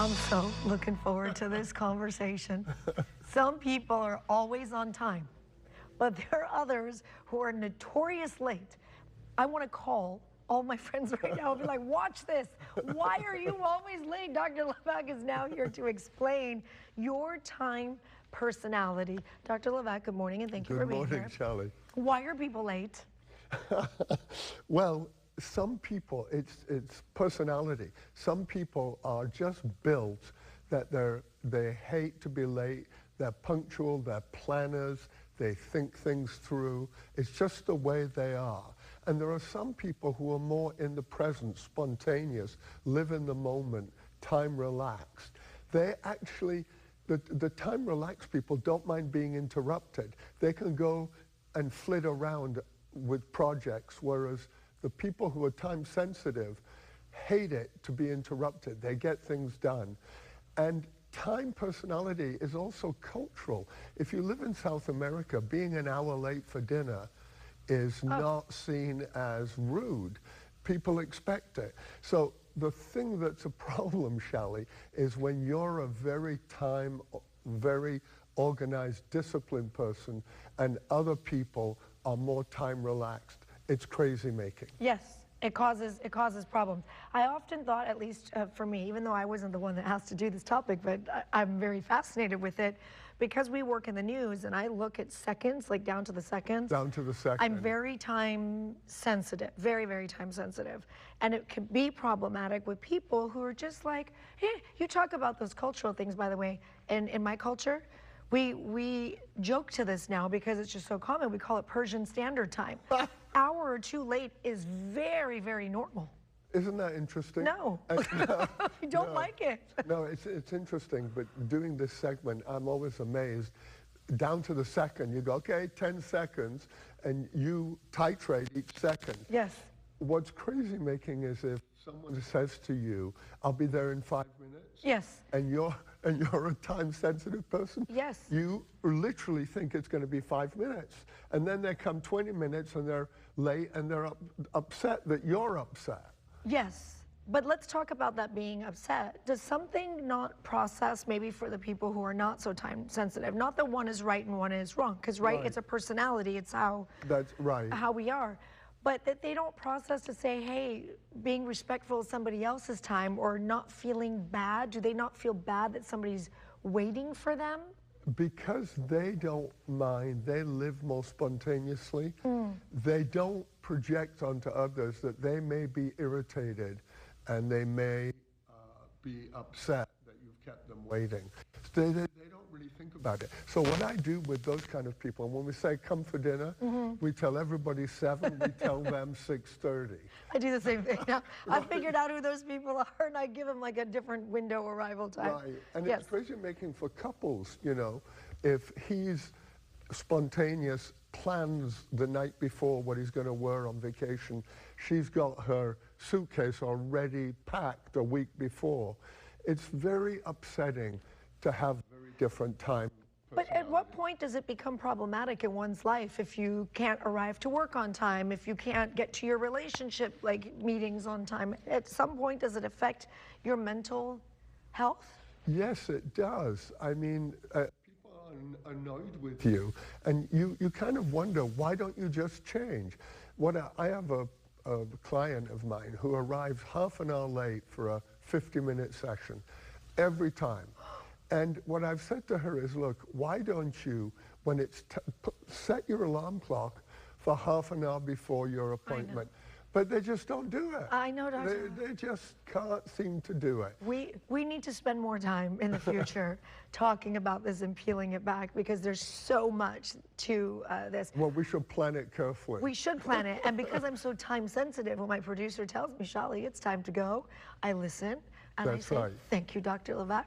I'm so looking forward to this conversation. Some people are always on time, but there are others who are notorious late. I want to call all my friends right now and be like, watch this. Why are you always late? Dr. Levack is now here to explain your time personality. Dr. Levack, good morning and thank you for being here. Good morning, Charlie. Why are people late? Well, some people, it's personality. Some people are just built that they hate to be late. They're punctual, they're planners, they think things through. It's just the way they are. And there are some people who are more in the present, spontaneous, live in the moment, time relaxed. They actually, the time relaxed people don't mind being interrupted. They can go and flit around with projects, whereas the people who are time sensitive hate it to be interrupted. They get things done. And time personality is also cultural. If you live in South America, being an hour late for dinner is not seen as rude. People expect it. So the thing that's a problem, Shally, is when you're a very organized, disciplined person and other people are more time relaxed. It's crazy making. Yes, it causes problems. I often thought, at least for me, even though I wasn't the one that asked to do this topic, but I'm very fascinated with it, because we work in the news and I look at seconds, like down to the seconds. Down to the second. I'm very time sensitive, very, very time sensitive. And it can be problematic with people who are just like, hey, you talk about those cultural things, by the way, in my culture. We joke to this now because it's just so common. We call it Persian Standard Time. Hour or two late is very, very normal. Isn't that interesting? No, I don't like it. No, it's interesting, but doing this segment, I'm always amazed. Down to the second, you go, okay, 10 seconds, and you titrate each second. Yes. What's crazy making is if someone says to you, I'll be there in 5 minutes. Yes. And you're a time-sensitive person. Yes. You literally think it's going to be 5 minutes. And then they come 20 minutes and they're late and they're upset that you're upset. Yes. But let's talk about that being upset. Does something not process, maybe for the people who are not so time sensitive, not that one is right and one is wrong, because right, it's a personality, it's how, that's right, how we are. But that they don't process to say, hey, being respectful of somebody else's time or not feeling bad. Do they not feel bad that somebody's waiting for them? Because they don't mind, they live more spontaneously. They don't project onto others that they may be irritated and they may be upset that you've kept them waiting. They don't really think about it. So what I do with those kind of people, and when we say come for dinner, we tell everybody 7, we tell them 6:30. I do the same thing now. I've figured out who those people are and I give them like a different window arrival time. Right, and it's crazy making for couples, you know, if he's spontaneous, plans the night before what he's going to wear on vacation, she's got her suitcase already packed a week before. It's very upsetting to have very different time. But at what point does it become problematic in one's life if you can't arrive to work on time, if you can't get to your relationship like meetings on time? At some point, does it affect your mental health? Yes, it does. I mean, people are annoyed with you, and you kind of wonder, why don't you just change? I have a client of mine who arrives half an hour late for a 50-minute session every time. And what I've said to her is, look, why don't you, when it's set your alarm clock for half an hour before your appointment? But they just don't do it. I know, Doctor. They just can't seem to do it. We need to spend more time in the future talking about this and peeling it back, because there's so much to this. Well, we should plan it carefully. We should plan it. And because I'm so time sensitive, when my producer tells me, Shally, it's time to go, I listen and I say, thank you, Dr. Levack.